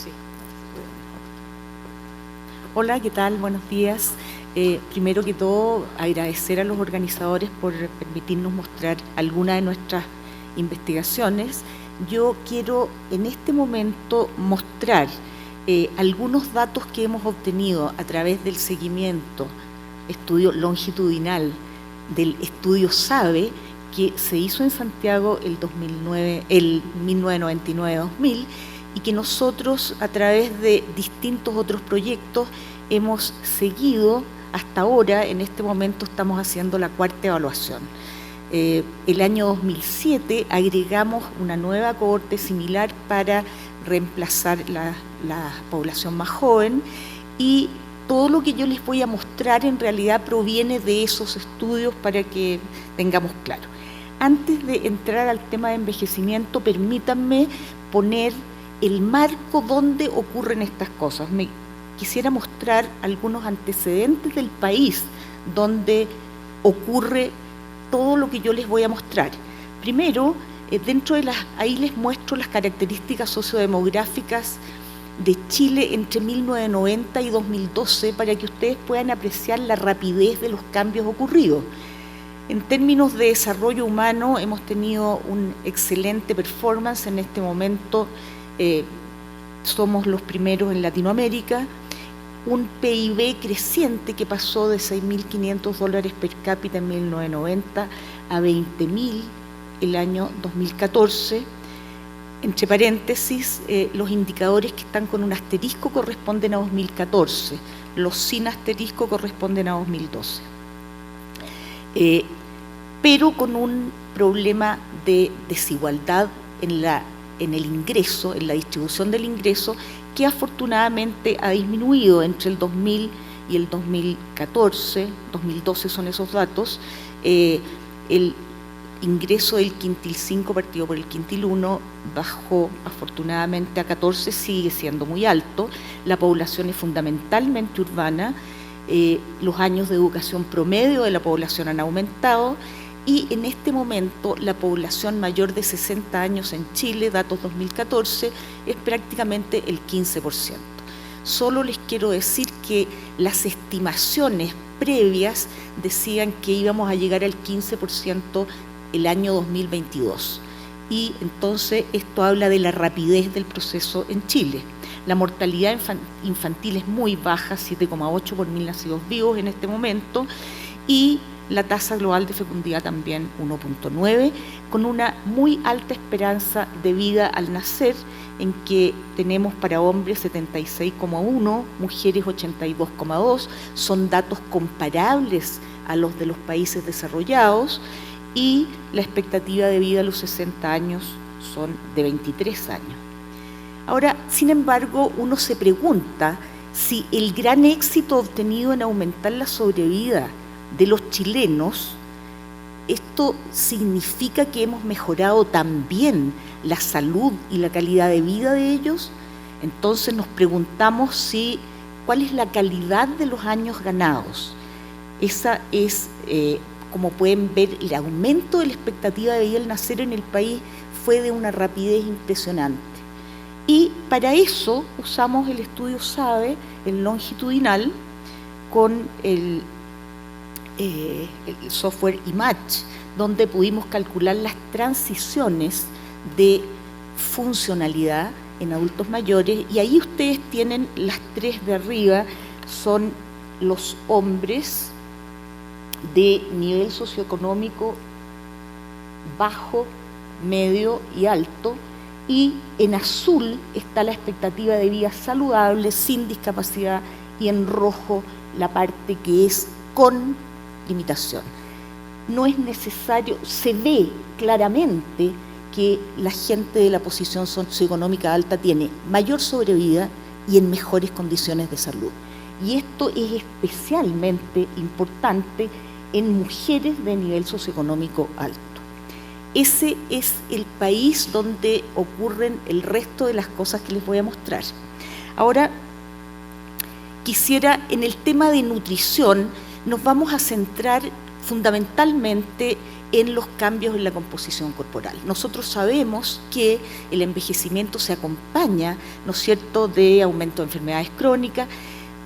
Sí. Hola, ¿qué tal? Buenos días. Primero que todo, agradecer a los organizadores por permitirnos mostrar algunas de nuestras investigaciones. Yo quiero en este momento mostrar algunos datos que hemos obtenido a través del seguimiento, estudio longitudinal del estudio SABE, que se hizo en Santiago el 1999-2000, y que nosotros a través de distintos otros proyectos hemos seguido hasta ahora. En este momento estamos haciendo la cuarta evaluación. El año 2007 agregamos una nueva cohorte similar para reemplazar la población más joven, y todo lo que yo les voy a mostrar en realidad proviene de esos estudios para que tengamos claro. Antes de entrar al tema de envejecimiento, permítanme poner el marco donde ocurren estas cosas. Quisiera mostrar algunos antecedentes del país donde ocurre todo lo que yo les voy a mostrar. Primero, ahí les muestro las características sociodemográficas de Chile entre 1990 y 2012 para que ustedes puedan apreciar la rapidez de los cambios ocurridos. En términos de desarrollo humano hemos tenido un excelente performance. En este momento somos los primeros en Latinoamérica, un PIB creciente que pasó de $6.500 per cápita en 1990 a 20.000 el año 2014. Entre paréntesis, los indicadores que están con un asterisco corresponden a 2014, los sin asterisco corresponden a 2012. Pero con un problema de desigualdad en el ingreso, en la distribución del ingreso, que afortunadamente ha disminuido entre el 2000 y el 2014, 2012 son esos datos. El ingreso del quintil 5 partido por el quintil 1 bajó afortunadamente a 14, sigue siendo muy alto. La población es fundamentalmente urbana, los años de educación promedio de la población han aumentado, y en este momento la población mayor de 60 años en Chile, datos 2014, es prácticamente el 15%. Solo les quiero decir que las estimaciones previas decían que íbamos a llegar al 15% el año 2022. Y entonces esto habla de la rapidez del proceso en Chile. La mortalidad infantil es muy baja, 7,8 por 1.000 nacidos vivos en este momento, y la tasa global de fecundidad también 1,9, con una muy alta esperanza de vida al nacer, en que tenemos para hombres 76,1, mujeres 82,2, son datos comparables a los de los países desarrollados, y la expectativa de vida a los 60 años son de 23 años. Ahora, sin embargo, uno se pregunta si el gran éxito obtenido en aumentar la sobrevida de los chilenos, esto significa que hemos mejorado también la salud y la calidad de vida de ellos. Entonces nos preguntamos cuál es la calidad de los años ganados. Esa es, como pueden ver, el aumento de la expectativa de vida al nacer en el país fue de una rapidez impresionante. Y para eso usamos el estudio SABE, el longitudinal, con el software IMAGE, donde pudimos calcular las transiciones de funcionalidad en adultos mayores, y ahí ustedes tienen las tres de arriba, son los hombres de nivel socioeconómico bajo, medio y alto, y en azul está la expectativa de vida saludable, sin discapacidad, y en rojo la parte que es con limitación. No es necesario, se ve claramente que la gente de la posición socioeconómica alta tiene mayor sobrevida y en mejores condiciones de salud. Y esto es especialmente importante en mujeres de nivel socioeconómico alto. Ese es el país donde ocurren el resto de las cosas que les voy a mostrar. Ahora, quisiera, en el tema de nutrición, nos vamos a centrar fundamentalmente en los cambios en la composición corporal. Nosotros sabemos que el envejecimiento se acompaña, ¿no es cierto?, de aumento de enfermedades crónicas,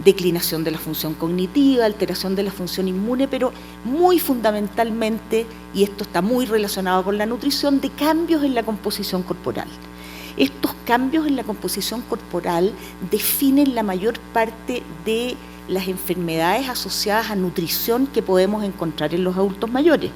declinación de la función cognitiva, alteración de la función inmune, pero muy fundamentalmente, y esto está muy relacionado con la nutrición, de cambios en la composición corporal. Estos cambios en la composición corporal definen la mayor parte de las enfermedades asociadas a nutrición que podemos encontrar en los adultos mayores.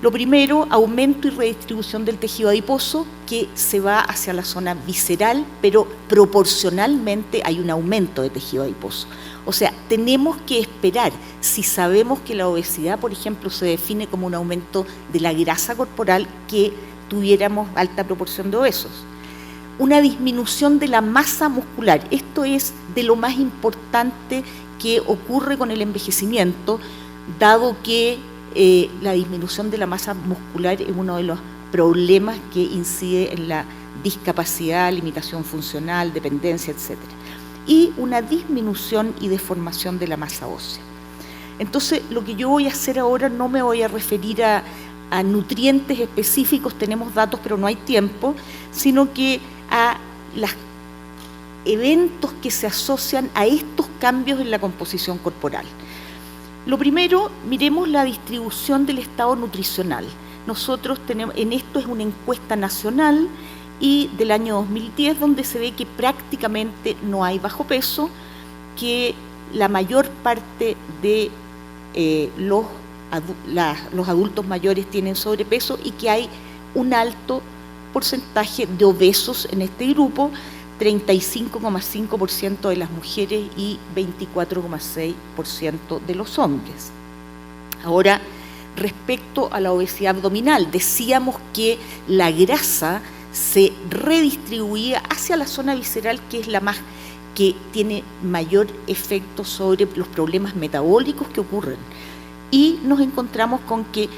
Lo primero, aumento y redistribución del tejido adiposo, que se va hacia la zona visceral, pero proporcionalmente hay un aumento de tejido adiposo. O sea, tenemos que esperar, si sabemos que la obesidad, por ejemplo, se define como un aumento de la grasa corporal, que tuviéramos alta proporción de obesos. Una disminución de la masa muscular. Esto es de lo más importante que ocurre con el envejecimiento, dado que la disminución de la masa muscular es uno de los problemas que incide en la discapacidad, limitación funcional, dependencia, etc. Y una disminución y deformación de la masa ósea. Entonces, lo que yo voy a hacer ahora, no me voy a referir a nutrientes específicos, tenemos datos pero no hay tiempo, sino que a los eventos que se asocian a estos cambios en la composición corporal. Lo primero, miremos la distribución del estado nutricional. Nosotros tenemos, en esto es una encuesta nacional y del año 2010, donde se ve que prácticamente no hay bajo peso, que la mayor parte de los adultos mayores tienen sobrepeso y que hay un alto porcentaje de obesos en este grupo, 35,5% de las mujeres y 24,6% de los hombres. Ahora, respecto a la obesidad abdominal, decíamos que la grasa se redistribuía hacia la zona visceral, que es la más que tiene mayor efecto sobre los problemas metabólicos que ocurren. Y nos encontramos con que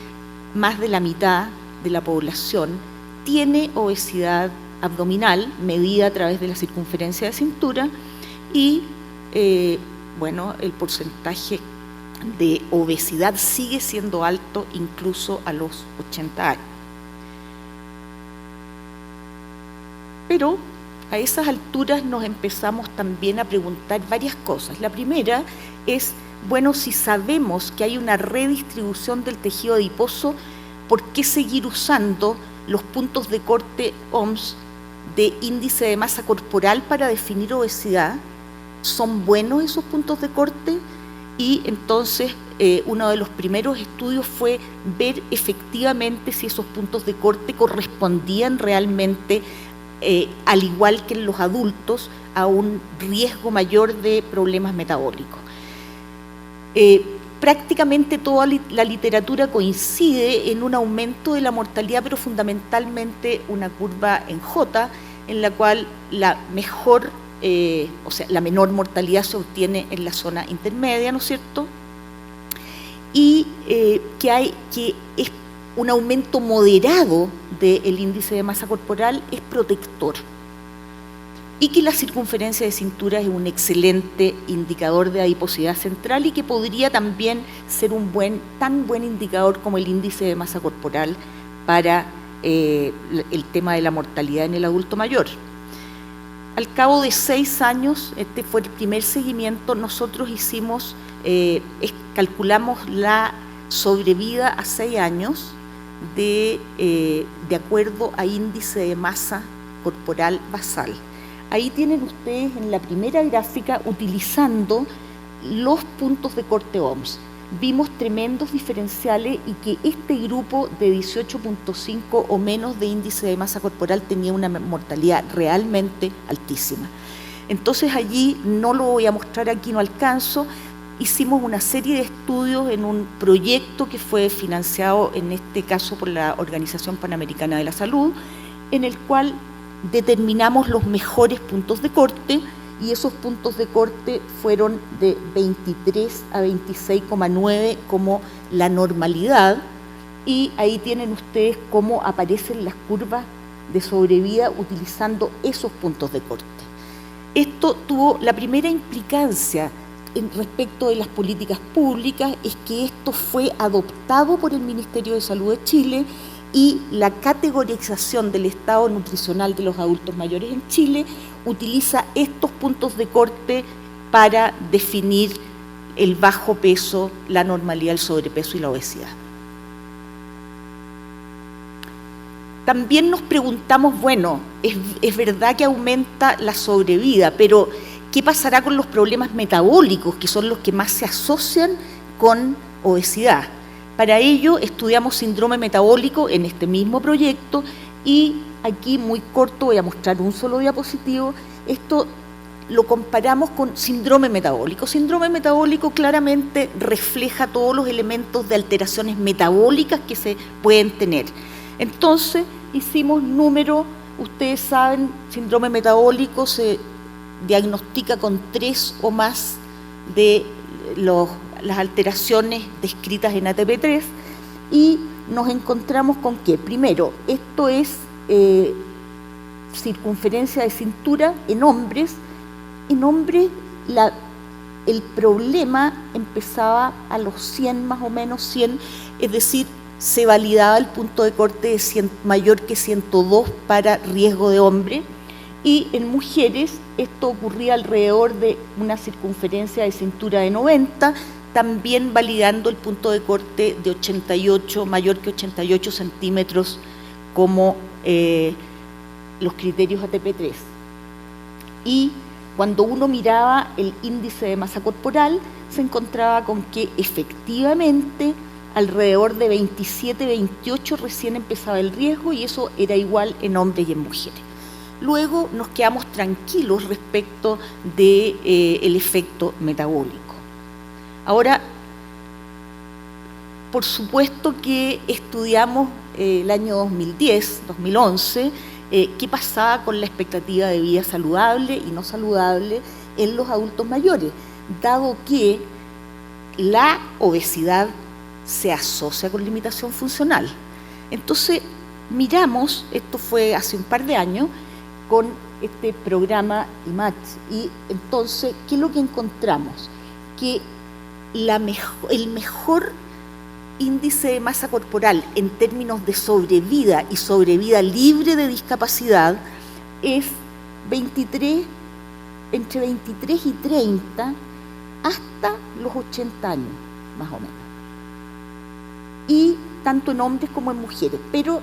más de la mitad de la población tiene obesidad abdominal medida a través de la circunferencia de cintura y bueno, el porcentaje de obesidad sigue siendo alto incluso a los 80 años. Pero a esas alturas nos empezamos también a preguntar varias cosas. La primera es, bueno, si sabemos que hay una redistribución del tejido adiposo, ¿por qué seguir usando los puntos de corte OMS de índice de masa corporal para definir obesidad? ¿Son buenos esos puntos de corte? Y entonces uno de los primeros estudios fue ver efectivamente si esos puntos de corte correspondían realmente, al igual que en los adultos, a un riesgo mayor de problemas metabólicos. Prácticamente toda la literatura coincide en un aumento de la mortalidad, pero fundamentalmente una curva en J, en la cual la mejor, o sea, la menor mortalidad se obtiene en la zona intermedia, ¿no es cierto? Y que es un aumento moderado del índice de masa corporal es protector. Y que la circunferencia de cintura es un excelente indicador de adiposidad central y que podría también ser un tan buen indicador como el índice de masa corporal para el tema de la mortalidad en el adulto mayor. Al cabo de 6 años, este fue el primer seguimiento, nosotros calculamos la sobrevida a 6 años de acuerdo a índice de masa corporal basal. Ahí tienen ustedes en la primera gráfica utilizando los puntos de corte OMS. Vimos tremendos diferenciales y que este grupo de 18.5 o menos de índice de masa corporal tenía una mortalidad realmente altísima. Entonces allí, no lo voy a mostrar aquí, no alcanzo, hicimos una serie de estudios en un proyecto que fue financiado en este caso por la Organización Panamericana de la Salud, en el cual determinamos los mejores puntos de corte y esos puntos de corte fueron de 23 a 26,9 como la normalidad, y ahí tienen ustedes cómo aparecen las curvas de sobrevida utilizando esos puntos de corte. Esto tuvo la primera implicancia respecto de las políticas públicas es que esto fue adoptado por el Ministerio de Salud de Chile y la categorización del estado nutricional de los adultos mayores en Chile utiliza estos puntos de corte para definir el bajo peso, la normalidad, el sobrepeso y la obesidad. También nos preguntamos, bueno, es verdad que aumenta la sobrevida, pero ¿qué pasará con los problemas metabólicos, que son los que más se asocian con obesidad? Para ello estudiamos síndrome metabólico en este mismo proyecto y aquí muy corto voy a mostrar un solo diapositivo. Esto lo comparamos con síndrome metabólico. Síndrome metabólico claramente refleja todos los elementos de alteraciones metabólicas que se pueden tener. Entonces hicimos números, ustedes saben, síndrome metabólico se diagnostica con 3 o más de las alteraciones descritas en ATP3 y nos encontramos con que, primero, esto es circunferencia de cintura en hombres. En hombres el problema empezaba a los 100 más o menos, 100, es decir, se validaba el punto de corte de 100, mayor que 102 para riesgo de hombre, y en mujeres esto ocurría alrededor de una circunferencia de cintura de 90, también validando el punto de corte de 88, mayor que 88 centímetros como los criterios ATP3. Y cuando uno miraba el índice de masa corporal, se encontraba con que efectivamente alrededor de 27, 28 recién empezaba el riesgo y eso era igual en hombres y en mujeres. Luego nos quedamos tranquilos respecto del efecto metabólico. Ahora, por supuesto que estudiamos el año 2010, 2011, qué pasaba con la expectativa de vida saludable y no saludable en los adultos mayores, dado que la obesidad se asocia con limitación funcional. Entonces miramos, esto fue hace un par de años, con este programa IMACH, y entonces, ¿qué es lo que encontramos? Que el mejor índice de masa corporal en términos de sobrevida y sobrevida libre de discapacidad es entre 23 y 30 hasta los 80 años, más o menos. Y tanto en hombres como en mujeres, pero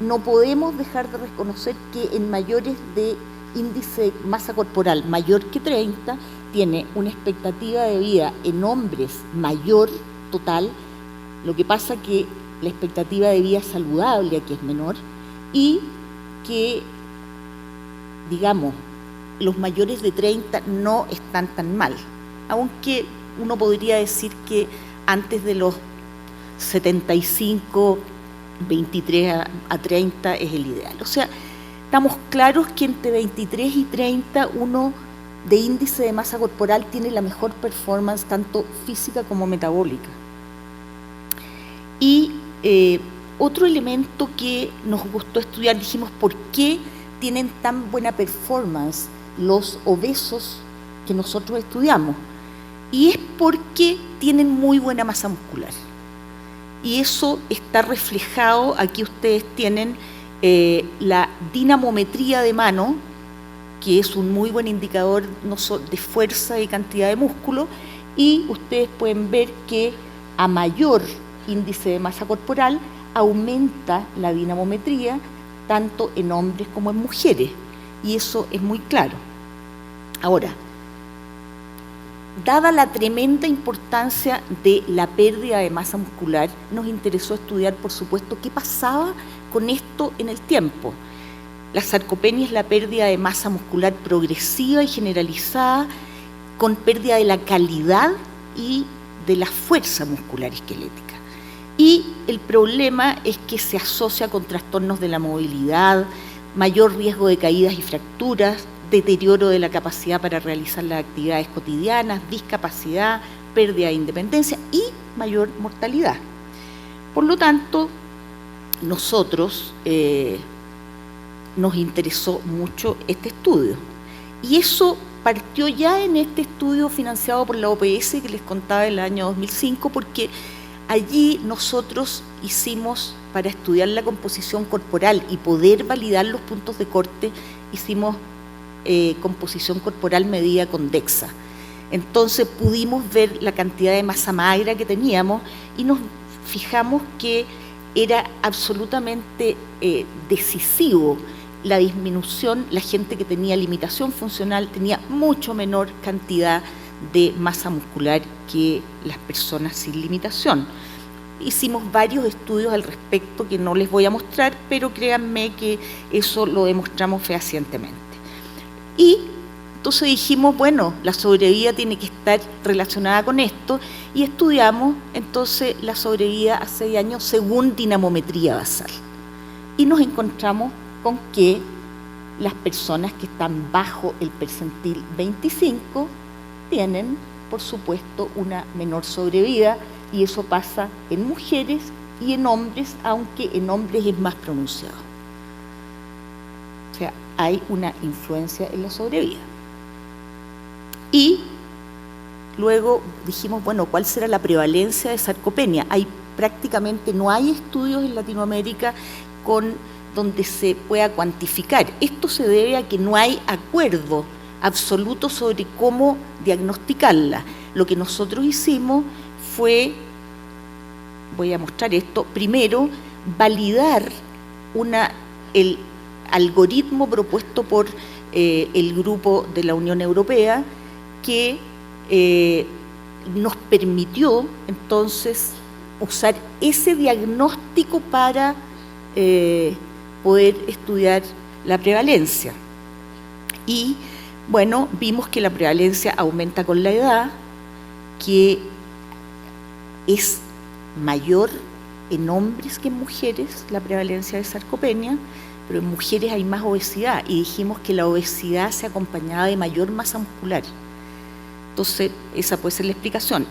no podemos dejar de reconocer que en mayores de índice de masa corporal mayor que 30 tiene una expectativa de vida en hombres mayor total, lo que pasa que la expectativa de vida saludable aquí es menor y que, digamos, los mayores de 30 no están tan mal, aunque uno podría decir que antes de los 75, 23 a 30 es el ideal. O sea, estamos claros que entre 23 y 30 uno de índice de masa corporal tiene la mejor performance tanto física como metabólica. Y otro elemento que nos gustó estudiar, dijimos, ¿por qué tienen tan buena performance los obesos que nosotros estudiamos? Y es porque tienen muy buena masa muscular. Y eso está reflejado, aquí ustedes tienen la dinamometría de mano, que es un muy buen indicador de fuerza y cantidad de músculo, y ustedes pueden ver que a mayor índice de masa corporal aumenta la dinamometría tanto en hombres como en mujeres, y eso es muy claro. Ahora, dada la tremenda importancia de la pérdida de masa muscular, nos interesó estudiar, por supuesto, qué pasaba con esto en el tiempo. La sarcopenia es la pérdida de masa muscular progresiva y generalizada, con pérdida de la calidad y de la fuerza muscular esquelética. Y el problema es que se asocia con trastornos de la movilidad, mayor riesgo de caídas y fracturas, deterioro de la capacidad para realizar las actividades cotidianas, discapacidad, pérdida de independencia y mayor mortalidad. Por lo tanto, nosotros nos interesó mucho este estudio. Y eso partió ya en este estudio financiado por la OPS que les contaba el año 2005, porque allí nosotros hicimos, para estudiar la composición corporal y poder validar los puntos de corte, hicimos composición corporal medida con DEXA. Entonces pudimos ver la cantidad de masa magra que teníamos y nos fijamos que era absolutamente decisivo la disminución. La gente que tenía limitación funcional tenía mucho menor cantidad de masa muscular que las personas sin limitación. Hicimos varios estudios al respecto que no les voy a mostrar, pero créanme que eso lo demostramos fehacientemente. Y entonces dijimos, bueno, la sobrevida tiene que estar relacionada con esto, y estudiamos entonces la sobrevida a 6 años según dinamometría basal. Y nos encontramos con que las personas que están bajo el percentil 25 tienen, por supuesto, una menor sobrevida, y eso pasa en mujeres y en hombres, aunque en hombres es más pronunciado. O sea, hay una influencia en la sobrevida. Y luego dijimos, bueno, ¿cuál será la prevalencia de sarcopenia? Prácticamente no hay estudios en Latinoamérica donde se pueda cuantificar. Esto se debe a que no hay acuerdo absoluto sobre cómo diagnosticarla. Lo que nosotros hicimos fue, voy a mostrar esto, primero validar el algoritmo propuesto por el grupo de la Unión Europea, que nos permitió entonces usar ese diagnóstico para poder estudiar la prevalencia. Y bueno, vimos que la prevalencia aumenta con la edad, que es mayor en hombres que en mujeres la prevalencia de sarcopenia, pero en mujeres hay más obesidad, y dijimos que la obesidad se acompañaba de mayor masa muscular. Entonces, esa puede ser la explicación.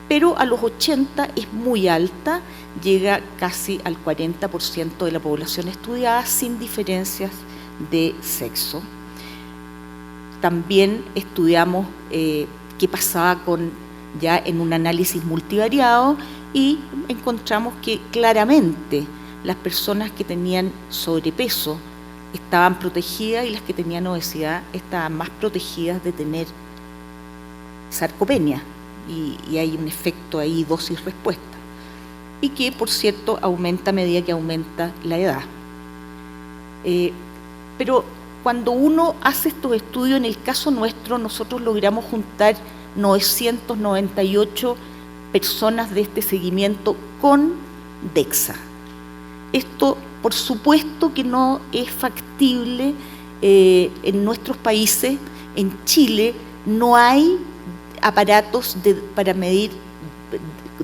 Pero a los 80 es muy alta, llega casi al 40% de la población estudiada sin diferencias de sexo. También estudiamos qué pasaba ya en un análisis multivariado, y encontramos que claramente las personas que tenían sobrepeso estaban protegidas y las que tenían obesidad estaban más protegidas de tener sarcopenia, y hay un efecto ahí, dosis-respuesta, y que, por cierto, aumenta a medida que aumenta la edad. Pero cuando uno hace estos estudios, en el caso nuestro, nosotros logramos juntar 998 personas de este seguimiento con DEXA. Esto, por supuesto, que no es factible en nuestros países. En Chile no hay aparatos para medir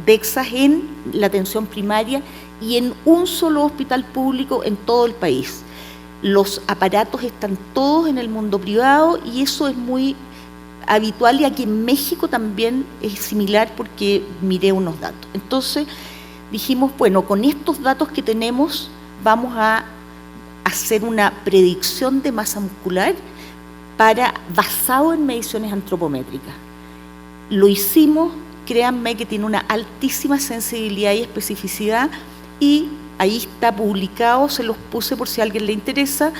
DEXA en la atención primaria y en un solo hospital público en todo el país. Los aparatos están todos en el mundo privado, y eso es muy habitual, y aquí en México también es similar, porque miré unos datos. Entonces dijimos, bueno, con estos datos que tenemos vamos a hacer una predicción de masa muscular basado en mediciones antropométricas. Lo hicimos, créanme que tiene una altísima sensibilidad y especificidad, y ahí está publicado, se los puse por si a alguien le interesa,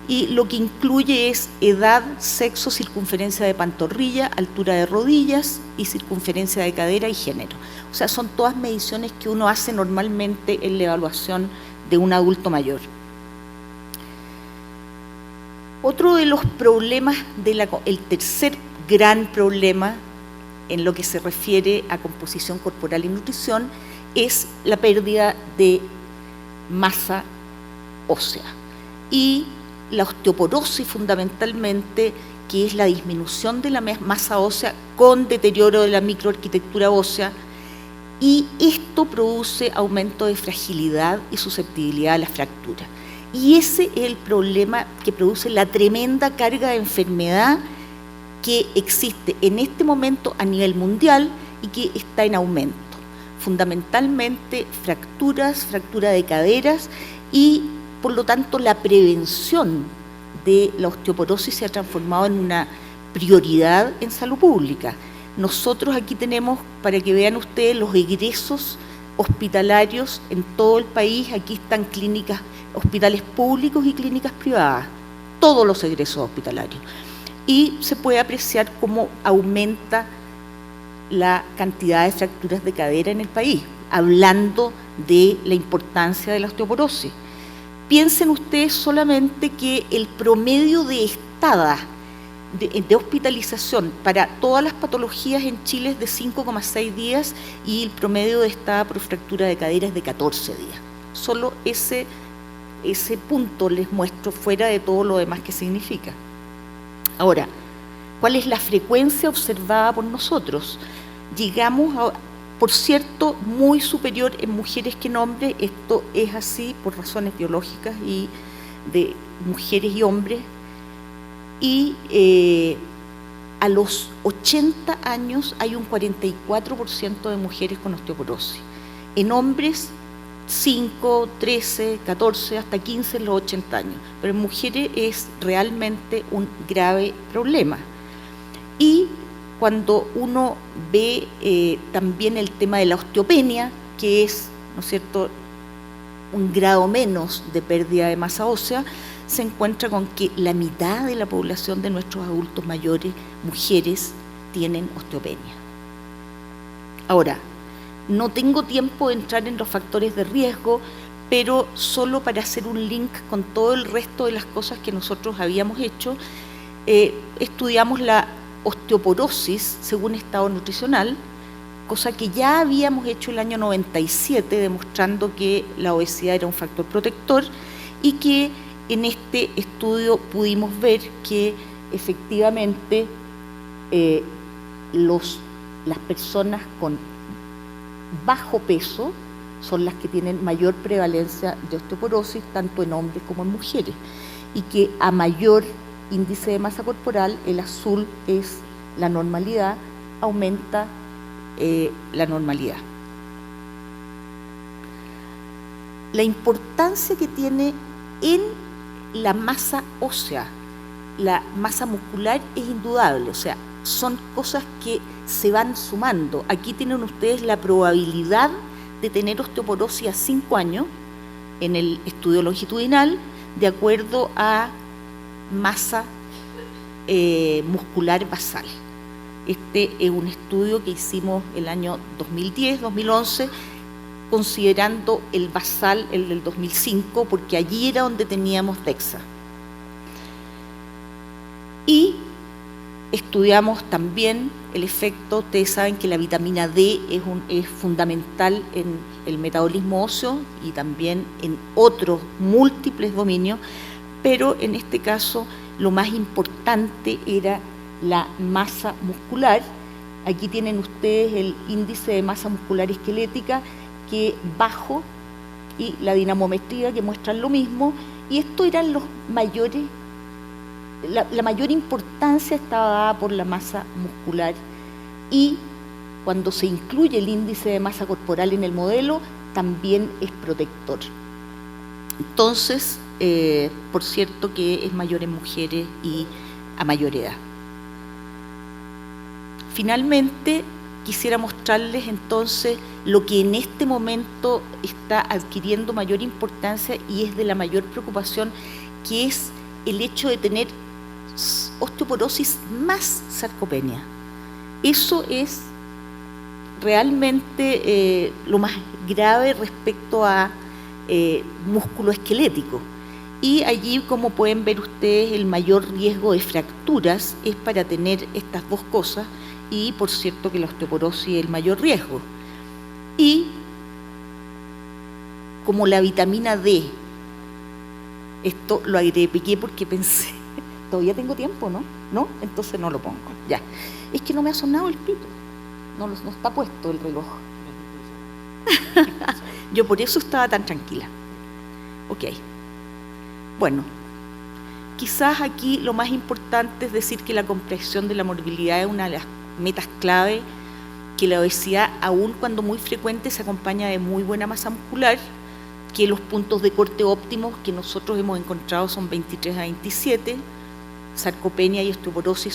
y lo que incluye es edad, sexo, circunferencia de pantorrilla, altura de rodillas y circunferencia de cadera y género. O sea, son todas mediciones que uno hace normalmente en la evaluación de un adulto mayor. Otro de los problemas, el tercer gran problema en lo que se refiere a composición corporal y nutrición, es la pérdida de masa ósea y la osteoporosis, fundamentalmente, que es la disminución de la masa ósea con deterioro de la microarquitectura ósea, y esto produce aumento de fragilidad y susceptibilidad a la fractura. Y ese es el problema que produce la tremenda carga de enfermedad que existe en este momento a nivel mundial y que está en aumento. Fundamentalmente fractura de caderas, y por lo tanto la prevención de la osteoporosis se ha transformado en una prioridad en salud pública. Nosotros aquí tenemos, para que vean ustedes, los egresos hospitalarios en todo el país. Aquí están clínicas, hospitales públicos y clínicas privadas, todos los egresos hospitalarios. Y se puede apreciar cómo aumenta la cantidad de fracturas de cadera en el país, hablando de la importancia de la osteoporosis. Piensen ustedes solamente que el promedio de estada de hospitalización para todas las patologías en Chile es de 5,6 días y el promedio de estada por fractura de cadera es de 14 días. Solo ese punto les muestro, fuera de todo lo demás que significa. Ahora, ¿cuál es la frecuencia observada por nosotros? Llegamos a, por cierto, muy superior en mujeres que en hombres. Esto es así por razones biológicas y de mujeres y hombres. Y a los 80 años hay un 44% de mujeres con osteoporosis. En hombres, 5, 13, 14, hasta 15 en los 80 años. Pero en mujeres es realmente un grave problema. Y cuando uno ve también el tema de la osteopenia, que es, ¿no es cierto?, un grado menos de pérdida de masa ósea, se encuentra con que la mitad de la población de nuestros adultos mayores, mujeres, tienen osteopenia. Ahora, no tengo tiempo de entrar en los factores de riesgo, pero solo para hacer un link con todo el resto de las cosas que nosotros habíamos hecho, estudiamos la osteoporosis según estado nutricional, cosa que ya habíamos hecho el año 97, demostrando que la obesidad era un factor protector, y que en este estudio pudimos ver que efectivamente las personas con bajo peso son las que tienen mayor prevalencia de osteoporosis, tanto en hombres como en mujeres, y que a mayor índice de masa corporal, el azul es la normalidad, aumenta la normalidad. La importancia que tiene en la masa ósea, la masa muscular, es indudable, o sea, son cosas que se van sumando. Aquí tienen ustedes la probabilidad de tener osteoporosis a 5 años en el estudio longitudinal, de acuerdo a masa muscular basal. Este es un estudio que hicimos el año 2010, 2011, considerando el basal, el del 2005, porque allí era donde teníamos DEXA. Y estudiamos también el efecto. Ustedes saben que la vitamina D es fundamental en el metabolismo óseo y también en otros múltiples dominios, pero en este caso lo más importante era la masa muscular. Aquí tienen ustedes el índice de masa muscular esquelética, que bajo, y la dinamometría, que muestran lo mismo, y estos eran los mayores. La mayor importancia estaba dada por la masa muscular, y cuando se incluye el índice de masa corporal en el modelo, también es protector. Entonces, por cierto que es mayor en mujeres y a mayor edad. Finalmente, quisiera mostrarles entonces lo que en este momento está adquiriendo mayor importancia y es de la mayor preocupación, que es el hecho de tener osteoporosis más sarcopenia. Eso es realmente lo más grave respecto a músculo esquelético. Y allí, como pueden ver ustedes, el mayor riesgo de fracturas es para tener estas dos cosas, y por cierto que la osteoporosis es el mayor riesgo. Y como la vitamina D, esto lo agregué porque pensé, todavía tengo tiempo, ¿no? ¿No? Entonces no lo pongo, ya. Es que no me ha sonado el pito, no está puesto el reloj. Yo por eso estaba tan tranquila. Ok. Bueno, quizás aquí lo más importante es decir que la comprensión de la morbilidad es una de las metas clave, que la obesidad, aun cuando muy frecuente, se acompaña de muy buena masa muscular, que los puntos de corte óptimos que nosotros hemos encontrado son 23 a 27, sarcopenia y osteoporosis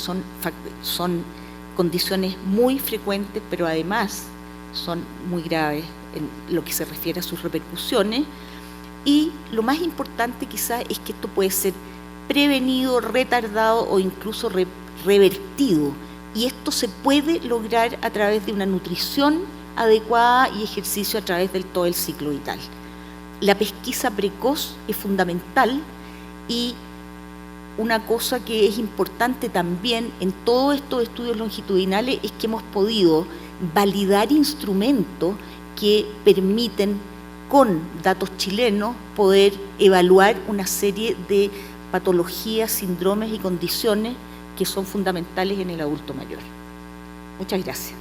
son condiciones muy frecuentes, pero además son muy graves en lo que se refiere a sus repercusiones. Y lo más importante quizás es que esto puede ser prevenido, retardado o incluso revertido. Y esto se puede lograr a través de una nutrición adecuada y ejercicio a través de todo el ciclo vital. La pesquisa precoz es fundamental, y una cosa que es importante también en todos estos estudios longitudinales es que hemos podido validar instrumentos que permiten, con datos chilenos, poder evaluar una serie de patologías, síndromes y condiciones que son fundamentales en el adulto mayor. Muchas gracias.